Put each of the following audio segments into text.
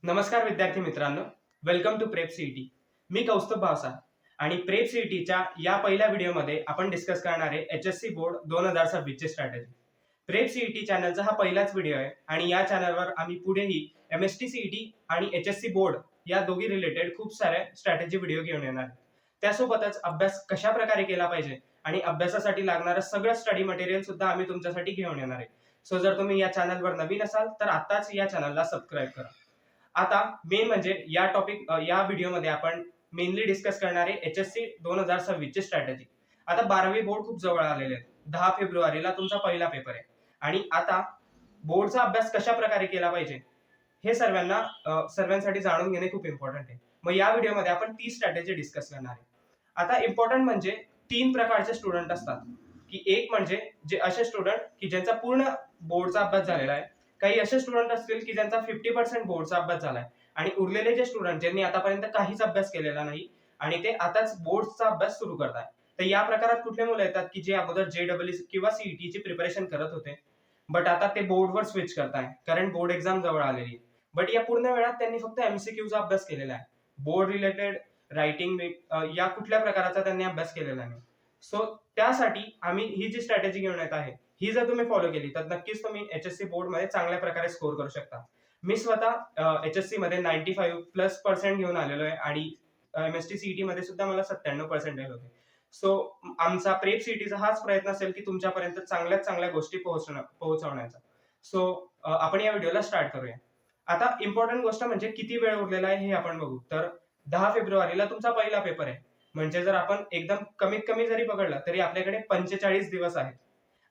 नमस्कार विद्यार्थी मित्रांनो, वेलकम टू प्रेप सीईटी. मी कौस्तुभ भावसा आणि प्रेप सीईटीच्या या पहिल्या व्हिडिओमध्ये आपण डिस्कस करणार आहे एचएससी बोर्ड 2026 ची स्ट्रॅटेजी. प्रेप सीईटी चॅनलचा हा पहिलाच व्हिडिओ आहे आणि या चॅनलवर आम्ही पुढेही एमएसटी सीईटी आणि एचएससी बोर्ड या दोघी रिलेटेड खूप सारे स्ट्रॅटेजी व्हिडिओ घेऊन येणार आहे. त्यासोबतच अभ्यास कशा प्रकारे केला पाहिजे आणि अभ्यासासाठी लागणारं सगळं स्टडी मटेरियल सुद्धा आम्ही तुमच्यासाठी घेऊन येणार आहे. सो जर तुम्ही या चॅनलवर नवीन असाल तर आताच या चॅनलला सबस्क्राईब करा. आता मेन म्हणजे या व्हिडिओमध्ये आपण मेनली डिस्कस करणार आहे एचएससी 2026 ची स्ट्रॅटेजी. आता 12वी बोर्ड खूप जवळ आलेले आहेत. 10 फेब्रुवारीला तुमचा पहिला पेपर आहे आणि आता बोर्डचा अभ्यास कशा प्रकारे केला पाहिजे हे सर्वांसाठी जाणून घेणे खूप इम्पॉर्टंट आहे. मग या व्हिडिओमध्ये आपण ती स्ट्रॅटेजी डिस्कस करणार आहे. आता इम्पॉर्टंट म्हणजे 3 प्रकारचे स्टुडंट असतात, की एक म्हणजे जे असे स्टुडंट की ज्यांचा पूर्ण बोर्डचा अभ्यास झालेला आहे, काही असे स्टुडंट असतील की ज्यांचा 50% बोर्डचा अभ्यास झालाय आणि उरलेले जे स्टुडंट ज्यांनी आतापर्यंत काहीच अभ्यास केलेला नाही आणि ते आताच बोर्डचा अभ्यास सुरू करताय. तर या प्रकारात कुठले मुलं येतात की जे अगोदर जेडब्ल्यूसी किंवा सीईटी ची प्रिपरेशन करत होते, बट आता ते बोर्डवर स्विच करताय कारण बोर्ड एक्झाम जवळ आलेली आहे. बट या पूर्ण वेळात त्यांनी फक्त एमसीक्यूचा अभ्यास केलेला आहे. बोर्ड रिलेटेड रायटिंग या कुठल्या प्रकारचा त्यांनी अभ्यास केलेला नाही. सो त्यासाठी आम्ही ही जी स्ट्रॅटेजी घेऊन येत आहे, ही जर तुम्ही फॉलो केली तर नक्कीच तुम्ही एचएससी बोर्ड मध्ये चांगल्या प्रकारे स्कोर करू शकता. मी स्वतः एचएससी मध्ये 95+ घेऊन आलेलो आहे आणि एमएसटी सीईटी मध्ये सुद्धा मला 97% होते. सो आमचा प्रेप सीईटीचा हाच प्रयत्न असेल की तुमच्यापर्यंत चांगल्यात चांगल्या गोष्टी पोहोचवण्याचा. सो आपण या व्हिडिओला स्टार्ट करूया. आता इम्पॉर्टंट गोष्ट म्हणजे किती वेळ उरलेला आहे हे आपण बघू. तर 10 फेब्रुवारीला तुमचा पहिला पेपर आहे. म्हणजे जर आपण एकदम कमीत कमी जरी पकडला तरी आपल्याकडे 45 दिवस आहेत.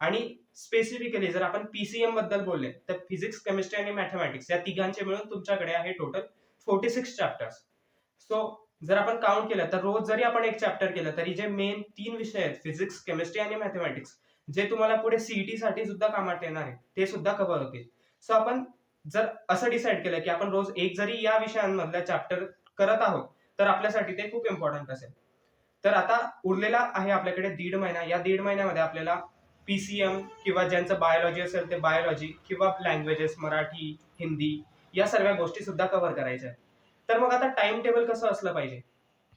आणि स्पेसिफिकली जर आपण पीसीएम बद्दल बोलले तर फिजिक्स, केमिस्ट्री आणि मॅथमॅटिक्स या तिघांचे मिळून तुमच्याकडे आहे टोटल 46 चॅप्टर्स. सो जर आपण काउंट केलं तर रोज जरी आपण एक चॅप्टर केलं तरी जे मेन 3 विषय आहेत फिजिक्स, केमिस्ट्री आणि मॅथमॅटिक्स, जे तुम्हाला पुढे सीईटी साठी सुद्धा कामात येणार आहे ते सुद्धा कव्हर होतील. सो आपण जर असं डिसाईड केलं की आपण रोज एक जरी या विषयांमधला चॅप्टर करत आहोत तर आपल्यासाठी ते खूप इम्पॉर्टंट असेल. तर आता उरलेला आहे आपल्याकडे 1.5 महिना. या 1.5 महिन्यामध्ये आपल्याला पीसीएम किंवा ज्यांचं बायोलॉजी असेल ते बायोलॉजी किंवा लँग्वेजेस मराठी, हिंदी या सर्व गोष्टी सुद्धा कव्हर करायच्या आहेत. तर मग आता टाइम टेबल कसं असलं पाहिजे,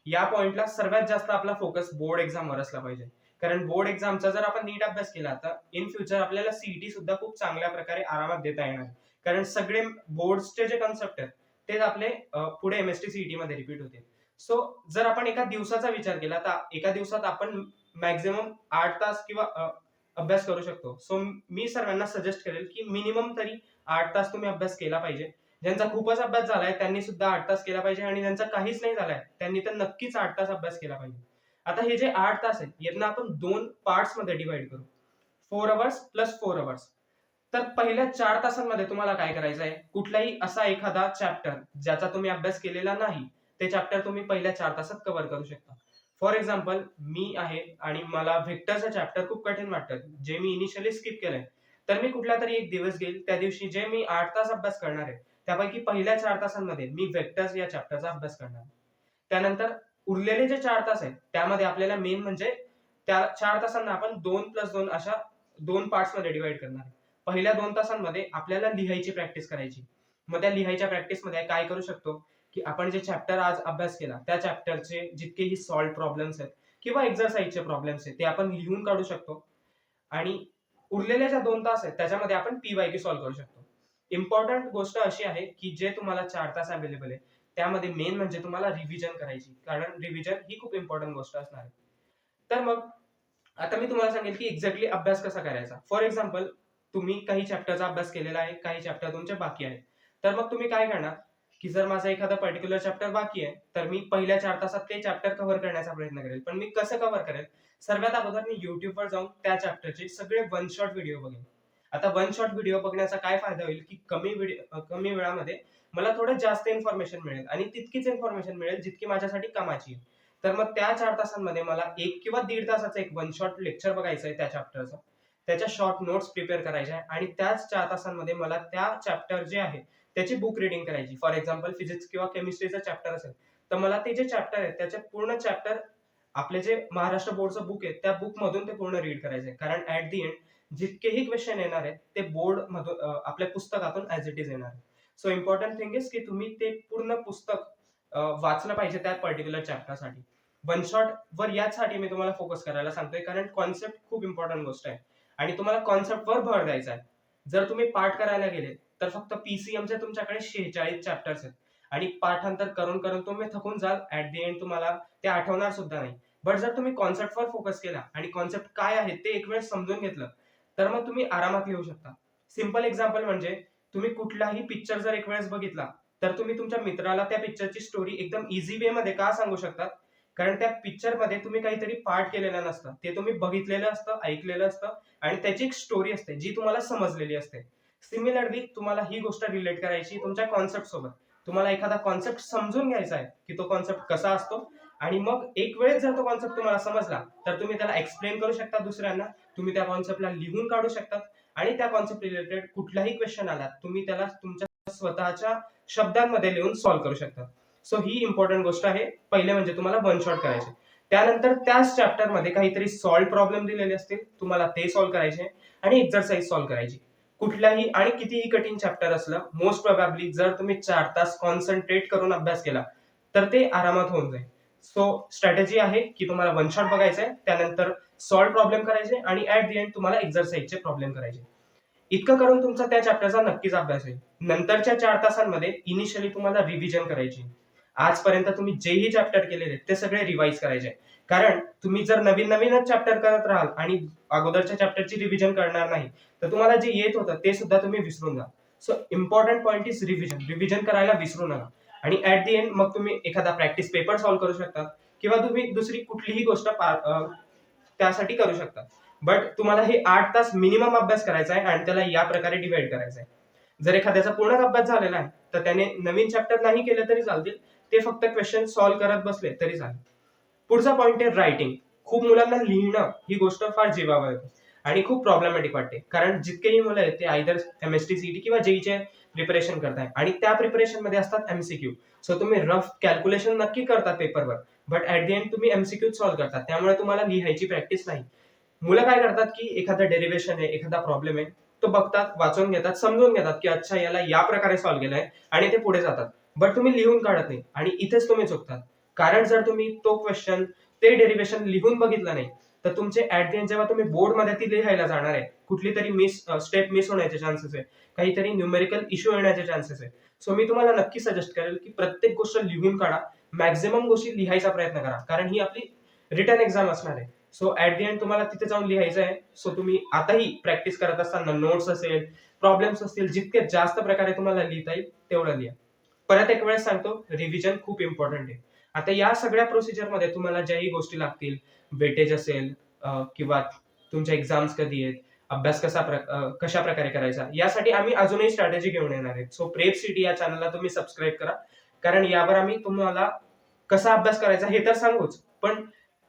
या पॉइंटला सर्वात जास्त आपला फोकस बोर्ड एक्झामवर असला पाहिजे. कारण बोर्ड एक्झामचा जर आपण नीट अभ्यास केला तर इन फ्युचर आपल्याला सीईटी सुद्धा खूप चांगल्या प्रकारे आरामात देता येणार. कारण सगळे बोर्डचे जे कन्सेप्ट आहेत तेच आपले पुढे एमएसटी सीईटी मध्ये रिपीट होतील. सो जर आपण एका दिवसाचा विचार केला तर एका दिवसात आपण मॅक्झिमम 8 तास किंवा अभ्यास करू शकतो. सो मी सर्वांना सजेस्ट करेल की मिनिमम तरी 8 तास तुम्ही अभ्यास केला पाहिजे. ज्यांचा खूपच अभ्यास झालाय त्यांनी सुद्धा 8 तास केला पाहिजे आणि ज्यांचा काहीच नाही झालाय त्यांनी तर नक्कीच 8 तास अभ्यास केला पाहिजे. आता हे जे 8 तास आहेत यांना आपण 2 पार्ट्स मध्ये डिवाइड करू. 4 अवर्स प्लस 4 अवर्स. तर पहिल्या 4 तासांमध्ये तुम्हाला काय करायचं आहे, कुठलाही असा एखादा चॅप्टर ज्याचा तुम्ही अभ्यास केलेला नाही ते चॅप्टर तुम्ही पहिल्या 4 तासात कव्हर करू शकता. फॉर एक्झाम्पल मी आहे आणि मला व्हेक्टरचं चॅप्टर खूप कठीण वाटतं, जे मी इनिशियली स्किप केलंय. तर मी कुठला तरी एक दिवस घेईल, त्या दिवशी जे मी 8 तास अभ्यास करणार आहे त्यापैकी पहिल्या 4 तासांमध्ये मी व्हेक्टर्स या चॅप्टरचा अभ्यास करणार. त्यानंतर उरलेले जे 4 तास आहेत त्यामध्ये आपल्याला मेन म्हणजे त्या 4 तासांना आपण 2+2 अशा 2 पार्ट्स मध्ये डिवाइड करणार. पहिल्या 2 तासांमध्ये आपल्याला लिहायची प्रॅक्टिस करायची. मग त्या लिहायच्या प्रॅक्टिस मध्ये काय करू शकतो की आपण जे चॅप्टर आज अभ्यास केला त्या चॅप्टरचे जितकेही सॉल्व्ह प्रॉब्लेम्स आहेत किंवा एक्झरसाइजचे प्रॉब्लेम्स आहेत ते आपण लिहून काढू शकतो. आणि उरलेल्या ज्या 2 तास आहेत त्याच्यामध्ये आपण पीवायक्यू सॉल्व्ह करू शकतो. इम्पॉर्टंट गोष्ट अशी आहे की जे तुम्हाला 4 तास अवेलेबल आहे त्यामध्ये मेन म्हणजे तुम्हाला रिव्हिजन करायची, कारण रिव्हिजन ही खूप इम्पॉर्टंट गोष्ट असणार आहे. तर मग आता मी तुम्हाला सांगेल की एक्झॅक्टली अभ्यास कसा करायचा. फॉर एक्झाम्पल तुम्ही काही चॅप्टरचा अभ्यास केलेला आहे, काही चॅप्टर तुमचे बाकी आहेत. तर मग तुम्ही काय करणार की जर माझा एखादा पर्टिक्युलर चॅप्टर बाकी आहे तर मी पहिल्या 4 तासात ते चॅप्टर कव्हर करण्याचा प्रयत्न करेल. पण मी कसं कव्हर करेल, सर्वात अगोदर मी युट्यूबवर जाऊन त्या चॅप्टरचे सगळे वन शॉट व्हिडिओ बघेन. आता वन शॉट व्हिडिओ बघण्याचा काय फायदा होईल की कमी वेळामध्ये मला थोडं जास्त इन्फॉर्मेशन मिळेल आणि तितकीच इन्फॉर्मेशन मिळेल जितकी माझ्यासाठी कामाची आहे. तर मग त्या 4 तासांमध्ये मला 1 किंवा 1.5 तासाचं एक वन शॉट लेक्चर बघायचं आहे त्या चॅप्टरचं, त्याच्या शॉर्ट नोट्स प्रिपेअर करायच्या आहे आणि त्याच 4 तासांमध्ये मला त्या चॅप्टर जे आहे त्याची बुक रिडिंग करायची. फॉर एक्झाम्पल फिजिक्स किंवा केमिस्ट्रीचं चॅप्टर असेल तर मला ते जे चॅप्टर आहे त्याचे पूर्ण चॅप्टर आपले जे महाराष्ट्र बोर्डचं बुक आहे त्या बुक मधून ते पूर्ण रीड करायचंय. कारण ऍट दी एंड जितकेही क्वेश्चन येणार आहेत ते बोर्ड मधून आपल्या पुस्तकातून ऍज इट इज येणार आहे. सो इम्पॉर्टंट थिंग इज की तुम्ही ते पूर्ण पुस्तक वाचलं पाहिजे त्या पर्टिक्युलर चॅप्टरसाठी. वन शॉट वर याचसाठी मी तुम्हाला फोकस करायला सांगतोय, कारण कॉन्सेप्ट खूप इम्पॉर्टंट गोष्ट आहे आणि तुम्हाला कॉन्सेप्टवर भर द्यायचा आहे. जर तुम्ही पाठ करायला गेले तर फक्त पीसीएमचे तुमच्याकडे 46 चॅप्टर्स आहेत आणि पाठांतर करून करून तुम्ही थकून जाल. ऍट दी एंड तुम्हाला ते आठवणार सुद्धा नाही. बट जर तुम्ही कॉन्सेप्टवर फोकस केला आणि कॉन्सेप्ट काय आहे ते एक वेळ समजून घेतलं, तर मग तुम्ही आरामात लिहू शकता. सिंपल एक्झाम्पल म्हणजे तुम्ही कुठलाही पिक्चर जर एक वेळेस बघितला, तर तुम्ही तुमच्या मित्राला त्या पिक्चरची स्टोरी एकदम इझी वे मध्ये का सांगू शकता? कारण त्या पिक्चर मध्ये तुम्ही काहीतरी पार्ट केलेलं नसतं, ते तुम्ही बघितलेलं असतं, ऐकलेलं असतं आणि त्याची एक स्टोरी असते जी तुम्हाला समजलेली असते. सिमिलरली तुम्हाला ही गोष्ट रिलेट करायची तुमच्या कॉन्सेप्ट सोबत. तुम्हाला एखादा कॉन्सेप्ट समजून घ्यायचा आहे की तो कॉन्सेप्ट कसा असतो आणि मग एक वेळेस जर तो कॉन्सेप्ट तुम्हाला समजला, तर तुम्ही त्याला एक्सप्लेन करू शकता दुसऱ्यांना. तुम्ही त्या कॉन्सेप्टला लिहून काढू शकता आणि त्या कॉन्सेप्ट रिलेटेड कुठलाही क्वेश्चन आला, तुम्ही त्याला तुमच्या स्वतःच्या शब्दांमध्ये लिहून सॉल्व्ह करू शकता. सो ही इम्पॉर्टंट गोष्ट आहे. पहिले म्हणजे तुम्हाला वन शॉट करायचे. त्यानंतर त्याच चॅप्टर मध्ये काहीतरी सॉल्व्ह प्रॉब्लेम दिलेले असतील, तुम्हाला ते सॉल्व्ह करायचे आणि एक्सरसाइज सॉल्व्ह करायची. कुठल्याही आणि कितीही कठीण चॅप्टर असलं, मोस्ट प्रोबॅबली जर तुम्ही 4 तास कॉन्सन्ट्रेट करून अभ्यास केला, तर ते आरामात होऊन जाईल. सो स्ट्रॅटेजी आहे की तुम्हाला वन शॉट बघायचं आहे, त्यानंतर सॉल्व्ह प्रॉब्लेम करायचे आणि ऍट दी एंड तुम्हाला एक्सरसाइजचे प्रॉब्लेम करायचे. इतकं करून तुमचा त्या चॅप्टरचा नक्कीच अभ्यास होईल. नंतरच्या 4 तासांमध्ये इनिशियली तुम्हाला रिव्हिजन करायची. आजपर्यंत तुम्ही जेही चॅप्टर केलेले ते सगळे रिवाइज करायचे. कारण तुम्ही जर नवीन-नवीनच चॅप्टर करत राहाल आणि अगोदरच्या चॅप्टरची रिव्हिजन करणार नाही, तर तुम्हाला जे येत होतं ते सुद्धा तुम्ही विसरून जाल. So important point is revision. Revision करायला विसरू नका आणि ऍट दी एंड मग तुम्ही एखादा प्रॅक्टिस पेपर सॉल्व्ह करू शकता किंवा तुम्ही दुसरी कुठलीही गोष्ट त्यासाठी करू शकता. बट तुम्हाला हे 8 तास मिनिमम अभ्यास करायचा आहे आणि त्याला या प्रकारे डिवाइड करायचा आहे. जर एखाद्याचा पूर्णच अभ्यास झालेला आहे, तर त्याने नवीन चॅप्टर नाही केले तरी चालतील. ते फक्त क्वेश्चन सॉल्व्ह करत बसले तरी चालेल. पुढचा पॉइंट आहे रायटिंग. खूप मुलांना लिहिणं ही गोष्ट फार जीवावर येते आणि खूप प्रॉब्लेमॅटिक वाटते. कारण जितकेही मुलं आहेत ते आयदर एमएसटी सीटी किंवा जेईचे प्रिपरेशन करताय आणि त्या प्रिपरेशन मध्ये असतात एमसीक्यू. सो तुम्ही रफ कॅल्क्युलेशन नक्की करता पेपरवर, बट ऍट दी एंड तुम्ही एमसीक्यू सॉल्व्ह करता. त्यामुळे तुम्हाला लिहायची प्रॅक्टिस नाही. मुलं काय करतात की एखादा डेरिव्हेशन आहे, एखादा प्रॉब्लेम आहे, तो बघतात, वाचून घेतात, समजून घेतात की अच्छा याला या प्रकारे सॉल्व्ह केलंय आणि ते पुढे जातात. बट तुम्ही लिहून काढत नाही आणि इथेच तुम्ही चुकतात. कारण जर तुम्ही तो क्वेश्चन, ते डेरिव्हेशन लिहून बघितलं नाही, तर तुमचे ऍट द एंड जेव्हा तुम्ही बोर्डमध्ये ती लिहायला जाणार आहे, कुठली तरी स्टेप मिस होण्याचे चान्सेस आहे, काहीतरी न्यूमेरिकल इश्यू येण्याचे चान्सेस आहे. सो मी तुम्हाला नक्की सजेस्ट करेल की प्रत्येक गोष्ट लिहून काढा. मॅक्झिमम गोष्टी लिहायचा प्रयत्न करा, कारण ही आपली रिटर्न एक्झाम असणार आहे. सो ऍट द एंड तुम्हाला तिथे जाऊन लिहायचं आहे. सो तुम्ही आताही प्रॅक्टिस करत असताना नोट्स असेल, प्रॉब्लेम्स असतील, जितके जास्त प्रकारे तुम्हाला लिहिता येईल तेवढं लिहा. परत एक वेळेस सांगतो, रिव्हिजन खूप इम्पॉर्टंट आहे. आता या सगळ्या प्रोसिजर मध्ये तुम्हाला ज्याही गोष्टी लागतील, वेटेज असेल किंवा तुमच्या एक्झाम्स कधी आहेत, अभ्यास कशा प्रकारे करायचा, यासाठी आम्ही अजूनही स्ट्रॅटेजी घेऊन येणार आहेत. सो प्रेप सिटी या चॅनलला तुम्ही सबस्क्राईब करा, कारण यावर आम्ही तुम्हाला कसा अभ्यास करायचा हे तर सांगूच, पण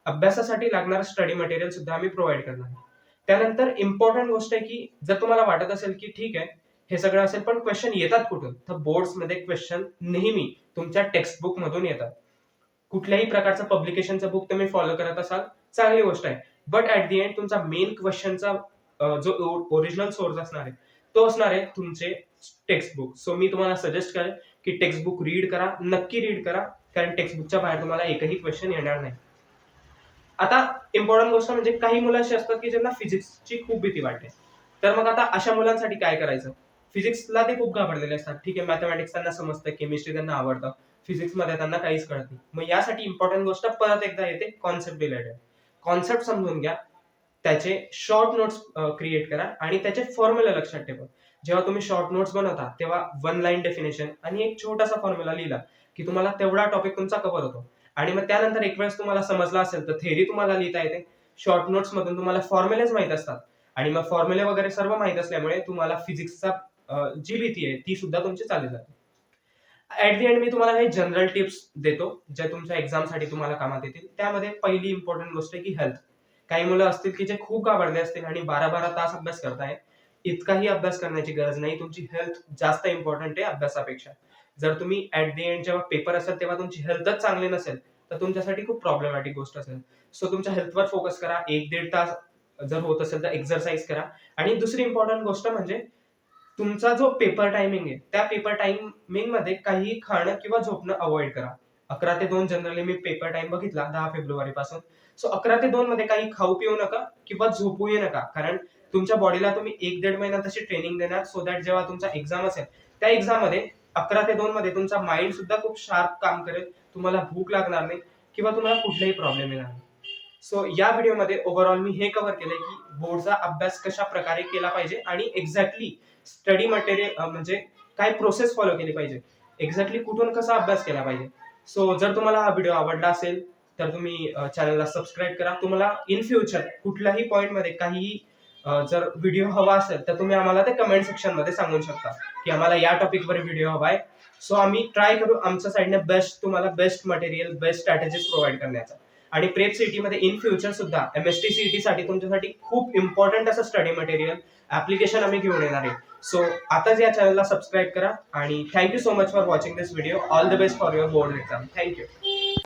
अभ्यासासाठी लागणारं स्टडी मटेरियल सुद्धा आम्ही प्रोव्हाइड करणार आहे. त्यानंतर इम्पॉर्टंट गोष्ट आहे की जर तुम्हाला वाटत असेल की ठीक आहे, हे सगळं असेल पण क्वेश्चन येतात कुठून, तर बोर्ड्समध्ये क्वेश्चन नेहमी तुमच्या टेक्स्ट बुक मधून येतात. कुठल्याही प्रकारचं पब्लिकेशनचं बुक तुम्ही फॉलो करत असाल, चांगली गोष्ट आहे. बट ऍट दी एंड तुमचा मेन क्वेश्चनचा जो ओरिजिनल सोर्स असणार आहे, तो असणार आहे तुमचे टेक्स्ट बुक. सो मी तुम्हाला सजेस्ट करेन की टेक्स्ट बुक रीड करा, नक्की रीड करा, कारण टेक्स्ट बुकच्या बाहेर तुम्हाला एकही क्वेश्चन येणार नाही. आता इम्पॉर्टंट गोष्ट म्हणजे काही मुलं अशी असतात की ज्यांना फिजिक्सची खूप भीती वाटते. तर मग आता अशा मुलांसाठी काय करायचं? फिजिक्सला ते खूप घाबरलेले असतात. ठीक आहे, मॅथमॅटिक्स त्यांना समजतं, केमिस्ट्री त्यांना आवडतं, फिजिक्समध्ये त्यांना काहीच कळत नाही. मग यासाठी इम्पॉर्टंट गोष्ट परत एकदा येते कॉन्सेप्ट रिलेटेड. कॉन्सेप्ट समजून घ्या, त्याचे शॉर्ट नोट्स क्रिएट करा आणि त्याचे फॉर्म्युला लक्षात ठेवा. जेव्हा तुम्ही शॉर्ट नोट्स बनवता तेव्हा वन लाईन डेफिनेशन आणि एक छोटासा फॉर्म्युला लिहिला की तुम्हाला तेवढा टॉपिक तुमचा कव्हर होतो. आणि मग त्यानंतर एक वेळेस तुम्हाला समजला असेल तर थेअरी तुम्हाला लिहिता येते. शॉर्ट नोट्स मधून तुम्हाला फॉर्म्युलेच माहित असतात आणि मग फॉर्म्युले वगैरे सर्व माहित असल्यामुळे तुम्हाला फिजिक्सचा जी भीती आहे ती सुद्धा तुमची चालली जाते. ऍट दी एंड मी तुम्हाला काही जनरल टिप्स देतो ज्या तुमच्या एक्झामसाठी तुम्हाला कामात येतील. त्यामध्ये पहिली इम्पॉर्टंट गोष्ट आहे की हेल्थ. काही मुलं असतील की जे खूप घाबरले असतील आणि 12-12 तास अभ्यास करताय. इतकाही अभ्यास करण्याची गरज नाही. तुमची हेल्थ जास्त इम्पॉर्टंट आहे अभ्यासापेक्षा. जर तुम्ही ऍट दी एंड जेव्हा पेपर असेल तेव्हा तुमची हेल्थच चांगली नसेल, तर तुमच्यासाठी खूप प्रॉब्लेमॅटिक गोष्ट असेल. सो तुमच्या हेल्थवर फोकस करा. 1-1.5 तास जर होत असेल तर एक्सरसाइज करा. आणि दुसरी इम्पॉर्टंट गोष्ट म्हणजे तुमचा जो पेपर टायमिंग आहे त्या पेपर टायमिंग मध्ये काही खाणं किंवा झोपणं अवॉइड करा. 11 ते 2 जनरली मी पेपर टाइम बघितला 10 फेब्रुवारी पासून. सो 11 ते 2 मध्ये काही खाऊ पिऊ नका किंवा झोपूही नका, कारण तुमच्या बॉडीला तुम्ही 1-1.5 महिना तशी ट्रेनिंग देणार, सो दॅट जेव्हा तुमचा एक्झाम असेल त्या एक्झाम मध्ये 11 ते 2 मध्ये तुमचा माइंड सुद्धा खूप शार्प काम करेल, तुम्हाला भूक लागणार नाही किंवा तुम्हाला कुठलाही प्रॉब्लेम येणार नाही. सो या व्हिडिओमध्ये ओव्हरऑल मी हे कव्हर केलंय की बोर्डचा अभ्यास कशा प्रकारे केला पाहिजे आणि एक्झॅक्टली स्टडी मटेरियल म्हणजे काय प्रोसेस फॉलो केली पाहिजे, एक्झॅक्टली कुठून कसा अभ्यास केला पाहिजे. सो जर तुम्हाला हा व्हिडिओ आवडला असेल तर तुम्ही चॅनलला सबस्क्राईब करा. तुम्हाला इन फ्युचर कुठल्याही पॉइंट मध्ये काही जर व्हिडिओ हवा असेल तर तुम्ही आम्हाला ते कमेंट सेक्शन मध्ये सांगू शकता की आम्हाला या टॉपिकवर व्हिडिओ हवाय. सो आम्ही ट्राय करू आमच्या साईडने बेस्ट तुम्हाला best material best strategies provide करण्याचा. आणि प्रेप सीईटी मध्ये इन फ्युचर सुद्धा एमएसटी सीईटी साठी तुमच्यासाठी खूप इम्पॉर्टंट असं स्टडी मटेरियल ऍप्लिकेशन आम्ही घेऊन येणार आहे. सो आताच या चॅनलला सबस्क्राईब करा आणि thank you so much for watching this video. All the best for your board exam. Thank you.